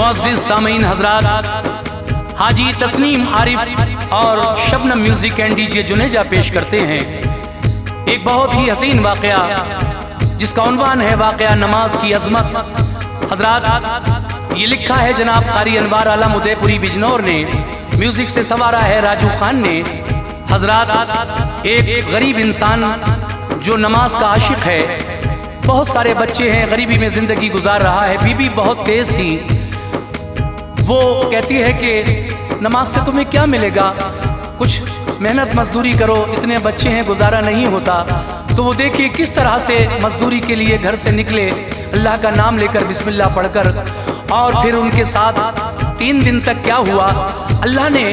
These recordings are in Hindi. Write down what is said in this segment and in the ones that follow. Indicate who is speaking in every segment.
Speaker 1: मुअज़्ज़िज़ सामीन हज़रात, हाजी तस्नीम आरिफ और Shabnam music and DJ Juneja पेश करते हैं एक बहुत ही हसीन वाक़या जिसका उन्वान है वाक़या नमाज की अज़मत। हज़रात, ये लिखा है जनाब क़ारी अनवार आलम उदयपुरी बिजनौर ने, म्यूजिक से संवारा है राजू खान ने। हज़रात, एक गरीब इंसान जो नमाज का आशिक है, बहुत सारे बच्चे हैं, गरीबी में ज़िंदगी गुजार रहा है, बीबी बहुत तेज़ थी। वो कहती है कि नमाज से तुम्हें क्या मिलेगा, कुछ मेहनत मजदूरी करो, इतने बच्चे हैं गुजारा नहीं होता। तो वो देखिए किस तरह से मजदूरी के लिए घर से निकले, अल्लाह का नाम लेकर बिस्मिल्लाह पढ़कर, और फिर उनके साथ 3 दिन तक क्या हुआ, अल्लाह ने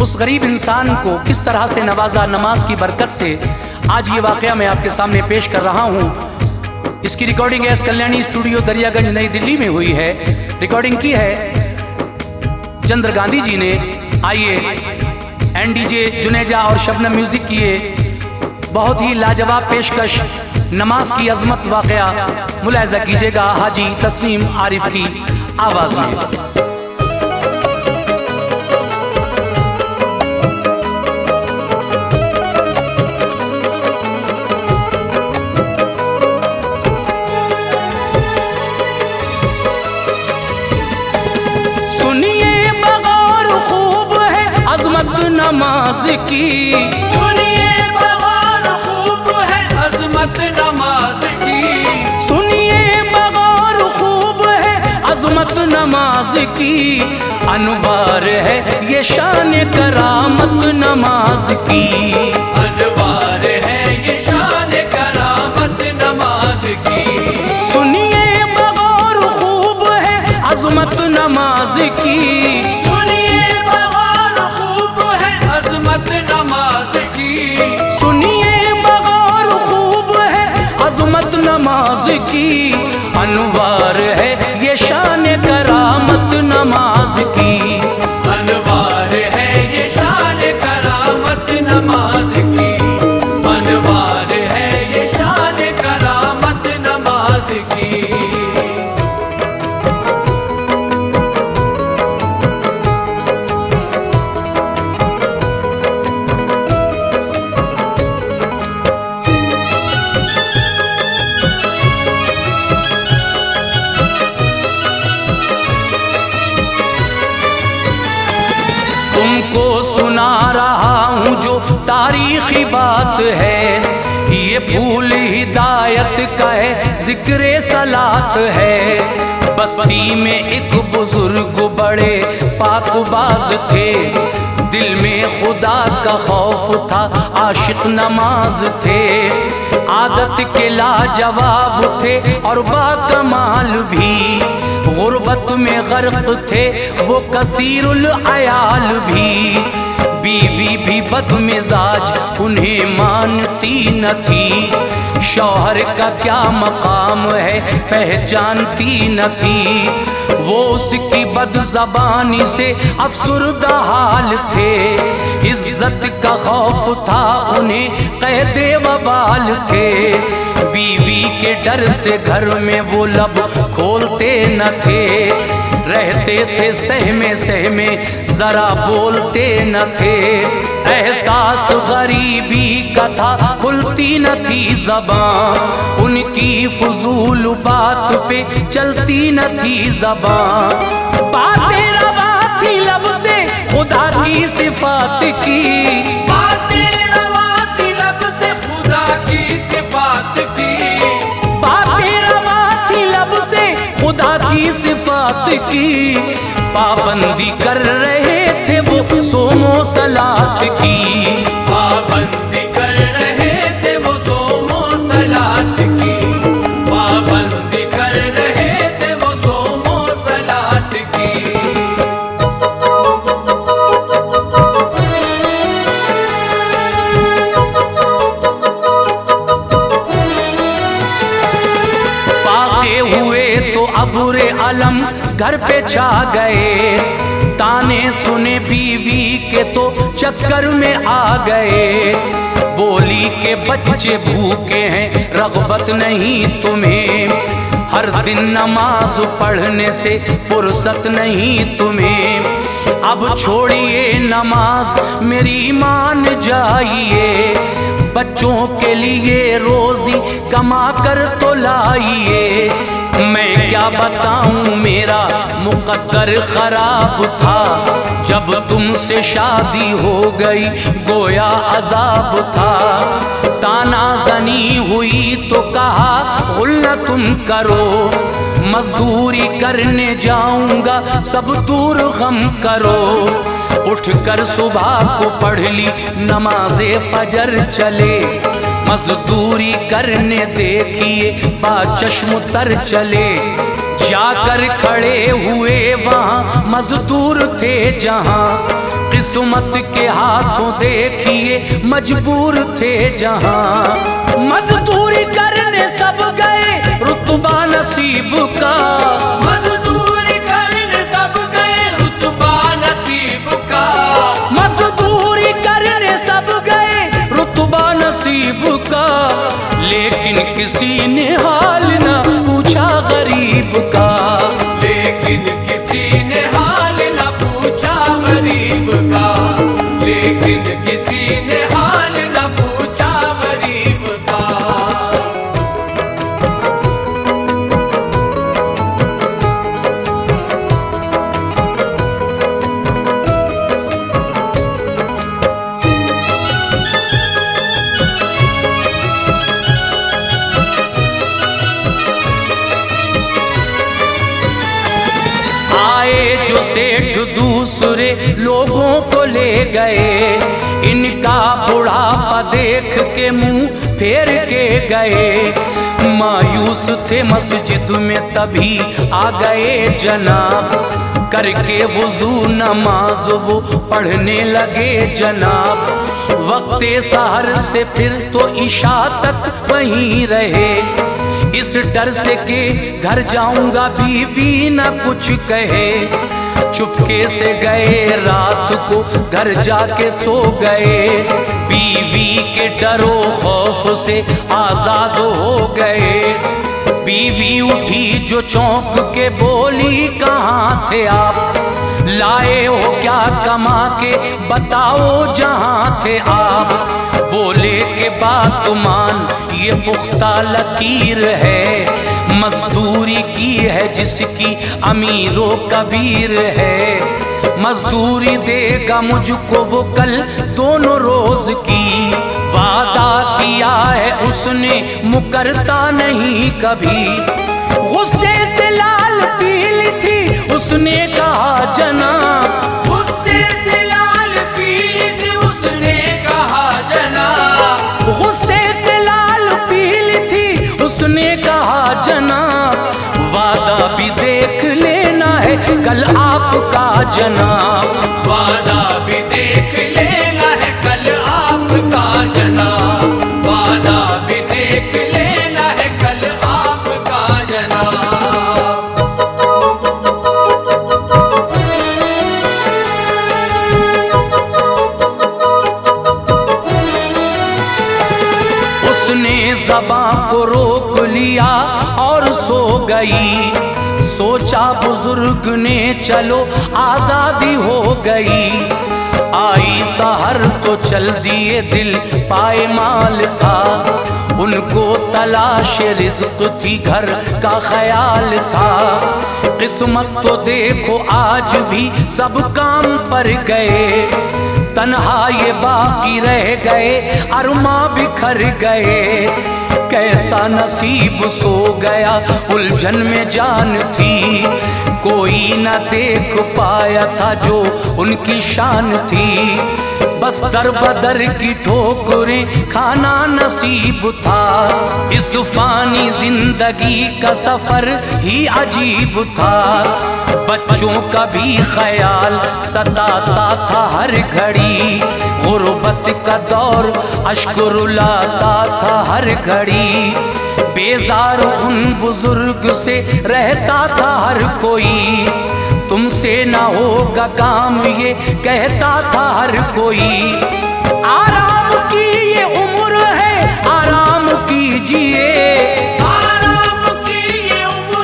Speaker 1: उस गरीब इंसान को किस तरह से नवाजा नमाज की बरकत से। आज ये वाक़या मैं आपके सामने पेश कर रहा हूँ। इसकी recording S Kalyani studio Daryaganj नई दिल्ली में हुई है। रिकॉर्डिंग की है चंद्र गांधी जी ने। आइए, एंड डीजे जुनेजा और शबनम म्यूजिक किए बहुत ही लाजवाब पेशकश नमाज की अजमत वाक़या मुलाहिज़ा कीजिएगा हाजी तस्नीम आरिफ की आवाज़ में। नमाज की
Speaker 2: सुनिए बगौर खूब है अज़मत नमाज की,
Speaker 1: सुनिए बगौर खूब है अज़मत नमाज की, अनवार है ये शान करामत नमाज की,
Speaker 2: अनवार है ये शान करामत नमाज की।
Speaker 1: सुनिए बगौर खूब है अज़मत नमाज की, सुनिए बगौर खूब है अज़मत नमाज की, अनवार है ये शान करामत नमाज की,
Speaker 2: अनवार है ये शान करामत नमाज की, अनवार है ये शान करामत नमाज की।
Speaker 1: तुमको सुना रहा हूँ जो तारीखी बात है, ये फूल हिदायत का है, जिक्र सलात है। बस्ती में एक बुजुर्ग बड़े पाकबाज थे, दिल में खुदा का खौफ था, आशिक नमाज थे, आदत के लाजवाब थे और बाकमाल भी, गुर्बत में गर्क थे वो कसीरुल अयाल भी, बीवी भी बदमिजाज उन्हें मानती न थी, शौहर का क्या मकाम है पहचानती न थी, वो उसकी बदज़बानी से अफसुर्दा हाल थे, इज्जत का खौफ था उन्हें, क़ैदे वबाल थे, बीवी के डर से घर में वो लब खोलते न थे, रहते थे सहमे सहमे जरा बोलते न थे, एहसास गरीबी का था खुलती न थी ज़बान, उनकी फजूल बात पे चलती न थी ज़बान, बातें रवा थी लब से खुदा की सिफात की,
Speaker 2: बातें रवा थी लब से खुदा की सिफात की,
Speaker 1: बातें रवा थी लब से खुदा की सिफात की, पाबंदी कर रहे थे वो सोमो सलात की,
Speaker 2: पाबंदी कर रहे थे वो सोमो सलात की, पाबंदी कर रहे थे वो सोमो सलात की।
Speaker 1: फाके हुए तो अबुरे अलम घर पे छा गए, ताने सुने बीवी के तो चक्कर में आ गए, बोली के बच्चे भूखे हैं रग़बत नहीं तुम्हें, हर दिन नमाज पढ़ने से फुर्सत नहीं तुम्हें। अब छोड़िए नमाज मेरी मान जाइए, बच्चों के लिए रोजी कमा कर तो लाइए। मैं क्या बताऊं मेरा मुकद्दर खराब था, जब तुमसे शादी हो गई गोया अजाब था। ताना जनी हुई तो कहा गुल्ला तुम करो, मजदूरी करने जाऊंगा सब दूर गम करो। उठकर सुबह को पढ़ ली नमाज़े फजर चले, मजदूरी करने देखिए बाचश्म तर चले। जाकर खड़े हुए वहाँ मजदूर थे जहाँ, किस्मत के हाथों देखिए मजबूर थे जहाँ। मजदूरी करने सब गए रुतबा नसीब का,
Speaker 2: मजदूरी करने सब गए रुतबा नसीब का।
Speaker 1: मजदूरी करने सब गए रुतबा नसीब का, लेकिन किसी ने हाल ना पूछा गरीब का।
Speaker 2: लेकिन किसी ने हाल न पूछा गरीब का, लेकिन किसी ने हाल न पूछा गरीब का।
Speaker 1: जो सेठ दूसरे लोगों को ले गए, इनका बुढ़ापा देख के मुंह फेर के गए। मायूस थे मस्जिद में तभी आ गए जनाब, करके वुजू नमाज वो पढ़ने लगे जनाब। वक्ते सहर से फिर तो इशा तक वहीं रहे, इस डर से के घर जाऊंगा बीवी न कुछ कहे। चुपके से गए रात को घर जाके सो गए, बीवी के डरो खौफ से आजाद हो गए। बीवी उठी जो चौंक के बोली कहाँ थे आप, लाए हो क्या कमा के बताओ जहाँ थे आप। बोले के बात मान ये पुख्ता लकीर है, मजदूरी की है जिसकी अमीरों कबीर है। मजदूरी देगा मुझको वो कल दोनों रोज की, वादा किया है उसने मुकरता नहीं कभी। गुस्से से लाल पीली थी उसने कहा जनाब,
Speaker 2: गुस्से से लाल पीली थी उसने कहा जनाब।
Speaker 1: गुस्से से लाल पीली थी उसने कहा जनाब। वादा भी देख लेना है कल आपका जनाब,
Speaker 2: वादा भी देख लेना है कल आपका जनाब, वादा भी देख लेना है कल आपका जनाब।
Speaker 1: उसने ज़बां को रोक लिया और सो गई। सोचा बुजुर्ग ने चलो आजादी हो गई। आई सहर तो चल दिए दिल पायमाल था, उनको तलाश रिज़्क़ थी घर का ख्याल था। किस्मत तो देखो आज भी सब काम पर गए, तन्हा ये बाकी रह गए अरमा बिखर गए। कैसा नसीब सो गया उलझन में जान थी, कोई न देख पाया था जो उनकी शान थी। बस दर बदर की ठोकरें खाना नसीब था, इस फानी जिंदगी का सफर ही अजीब था। बच्चों का भी ख्याल सताता था हर घड़ी, गुर्बत का दौर अश्क रुलाता था हर घड़ी। बेजार उन बुजुर्ग से रहता था हर कोई, तुमसे ना होगा काम ये कहता था हर कोई। आराम की ये उम्र है आराम कीजिए,
Speaker 2: आराम की ये उम्र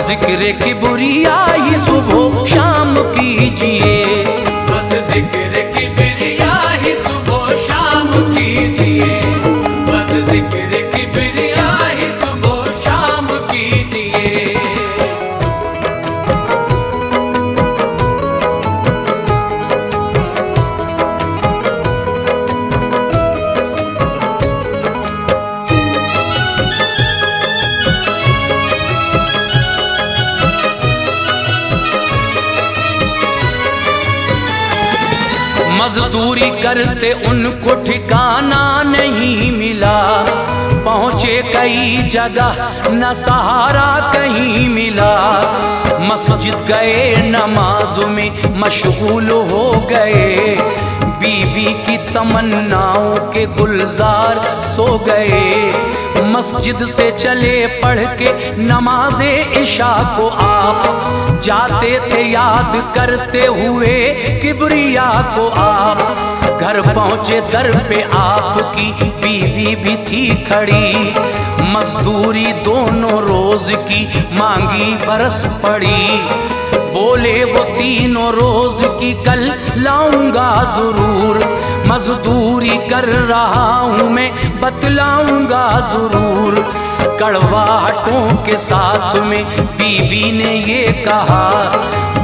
Speaker 1: जिक्र किबरिया ही सुबह शाम कीजिए,
Speaker 2: बस जिक्र किबरिया ही सुबह शाम कीजिए, बस जिक्र किबरिया ही सुबह शाम कीजिए।
Speaker 1: मजदूरी करते उनको ठिकाना नहीं मिला, पहुँचे कई जगह न सहारा कहीं मिला। मस्जिद गए नमाज में मशगूल हो गए, बीवी की तमन्नाओं के गुलजार सो गए। मस्जिद से चले पढ़ के नमाज़े इशा को आप, जाते थे याद करते हुए किबरिया को आप। घर पहुँचे दर पे आपकी बीवी भी थी खड़ी, मजदूरी दोनों रोज की मांगी बरस पड़ी। बोले वो तीनों रोज की कल लाऊंगा जरूर, मजदूरी कर रहा हूँ मैं बतलाऊंगा जरूर। कड़वाहटों के साथ में बीवी ने ये कहा,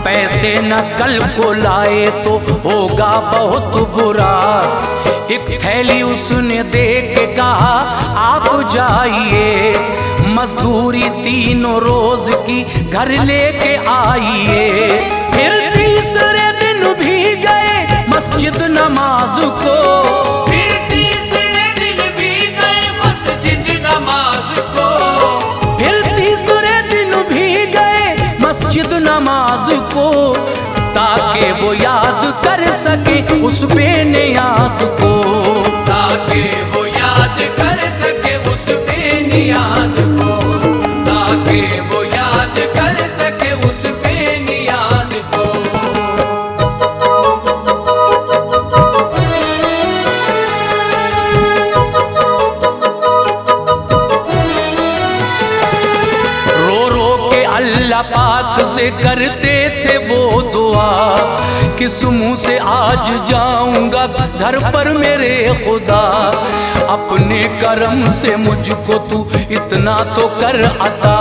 Speaker 1: पैसे न कल को लाए तो होगा बहुत बुरा। एक थैली उसने दे के कहा आप जाइए, मजदूरी तीनों रोज की घर लेके आइए। फिर तीसरे दिन भी गए मस्जिद नमाज को,
Speaker 2: फिर तीसरे दिन भी गए मस्जिद नमाज को,
Speaker 1: फिर तीसरे दिन भी गए मस्जिद नमाज को, ताकि वो याद कर सके उस बेनियाज को,
Speaker 2: ताकि वो याद कर सके उस बेनियाज को, ताकि वो याद कर सके उस बेनियाज को।
Speaker 1: रो रो के अल्लाह पाक से करते थे वो दुआ, किस मुंह से आज जाऊंगा घर पर मेरे खुदा। अपने करम से मुझको तू इतना तो कर अता,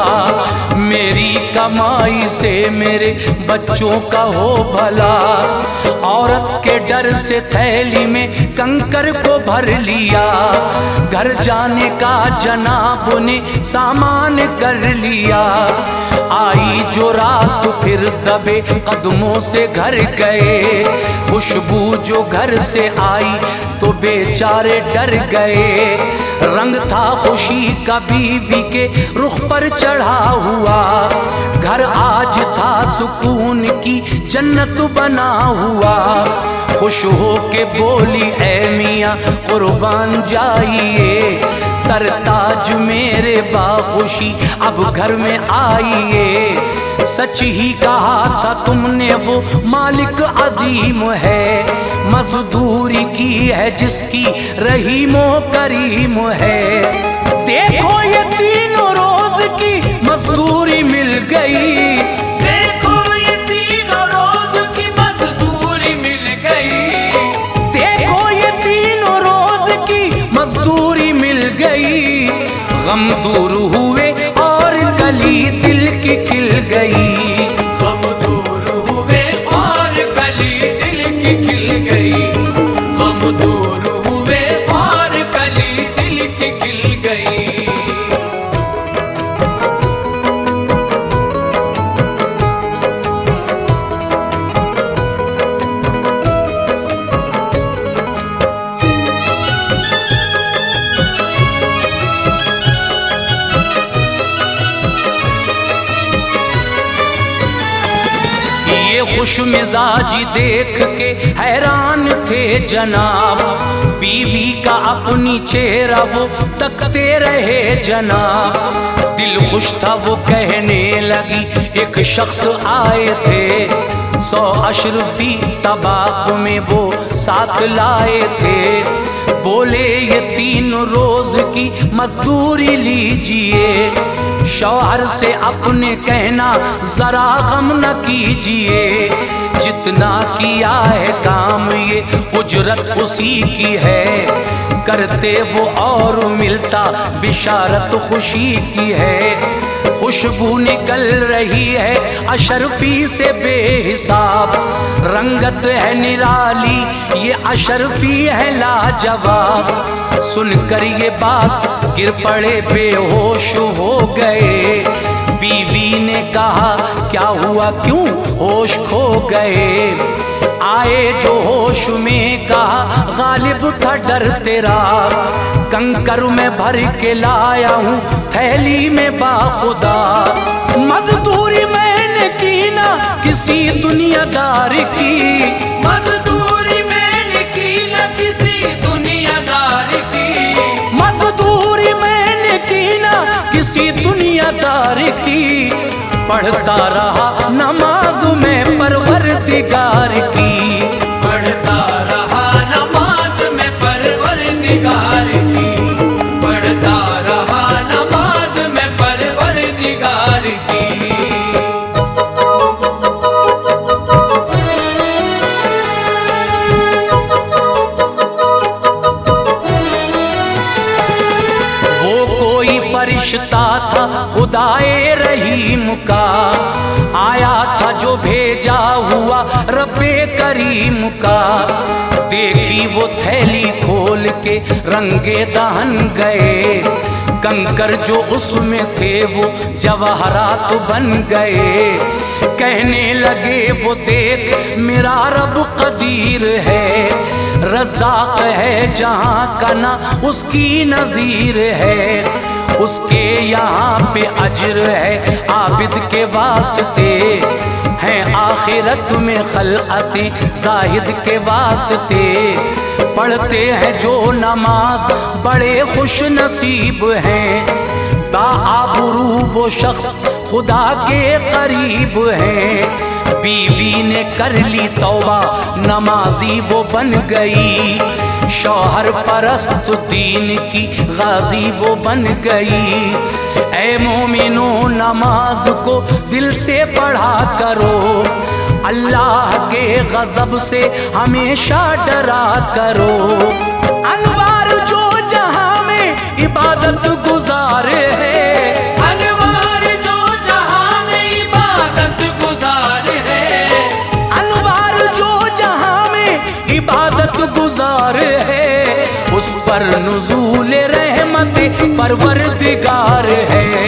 Speaker 1: मेरी कमाई से मेरे बच्चों का हो भला। औरत के डर से थैली में कंकर को भर लिया, घर जाने का जनाब ने सामान कर लिया। आई जो रात फिर दबे कदमों से घर गए, खुशबू जो घर से आई तो बेचारे डर गए। रंग था खुशी का बीवी के रुख पर चढ़ा हुआ, घर आज था सुकून की जन्नत बना हुआ। खुश हो के बोली ऐ मियाँ कुर्बान जाइए, सरताज मेरे बाखुशी अब घर में आइए। सच ही कहा था तुमने वो मालिक अजीम है, मजदूरी की है जिसकी रहीमो करीम है। देखो ये तीनों रोज की मजदूरी मिल गई,
Speaker 2: देखो ये तीनों रोज की मजदूरी मिल गई,
Speaker 1: देखो ये तीनों रोज की मजदूरी मिल गई। गम दूर हुए और कली दिल की खिल गई,
Speaker 2: गम दूर हुए और कली दिल की खिल गई, गम दूर हुए और कली दिल की खिल गई।
Speaker 1: खुश मिजाजी देख के हैरान थे जनाब, बीवी का अपनी चेहरा वो तकते रहे जनाब। दिल खुश था वो कहने लगी एक शख्स आए थे, 100 अशरफी तबाक में वो साथ लाए थे। बोले ये 3 रोज की मजदूरी लीजिए, शौहर से अपने कहना जरा गम न कीजिए, जितना किया है काम ये उजरत उसी की है, करते वो और मिलता बिशारत खुशी की है। खुशबू निकल रही है अशरफी से बेहिसाब, रंगत है निराली ये अशरफी है लाजवाब। सुनकर ये बात गिर पड़े बेहोश हो गए, बीवी ने कहा क्या हुआ क्यों होश खो गए। आए जो होश में कहा गालिब था डर तेरा, कंकर में भर के लाया हूँ थैली में बाखुदा। मजदूरी मैंने की ना किसी दुनियादार की,
Speaker 2: मजदूरी मैंने की न किसी दुनियादार की,
Speaker 1: मजदूरी मैंने की ना किसी दुनियादार की। पढ़ता रहा नमाज में परवरदिगार की,
Speaker 2: पढ़ता रहा नमाज में परवरदिगार की, पढ़ता रहा नमाज में परवरदिगार की।
Speaker 1: वो कोई फरिश्ता था खुदाए रहीम का, आया था जो भेजा हुआ रब्बे करीम का। देखी वो थैली खोल के रंगे दहन गए, कंकर जो उसमें थे वो जवाहरात बन गए। कहने लगे वो देख मेरा रब कदीर है, रज़ाक है जहाँ का ना उसकी नज़ीर है। उसके यहाँ पे अजर है आबिद के वास्ते, हैं आखिरत में खलअती जाहिद के वास्ते। पढ़ते हैं जो नमाज बड़े खुश नसीब हैं, बाआबरू वो शख्स खुदा के करीब हैं। बीवी ने कर ली तौबा नमाजी वो बन गई, शौहर परस्त दीन की गाजी वो बन गई। ऐ मोमिनो नमाज को दिल से पढ़ा करो, अल्लाह के गजब से हमेशा डरा करो। अनवार जो जहां में इबादत गुजार है,
Speaker 2: अनवार जो जहां में इबादत गुजार है,
Speaker 1: अनवार जो जहां में इबादत गुजार है, उस पर नुज़ूल रहमत परवरदिगार है।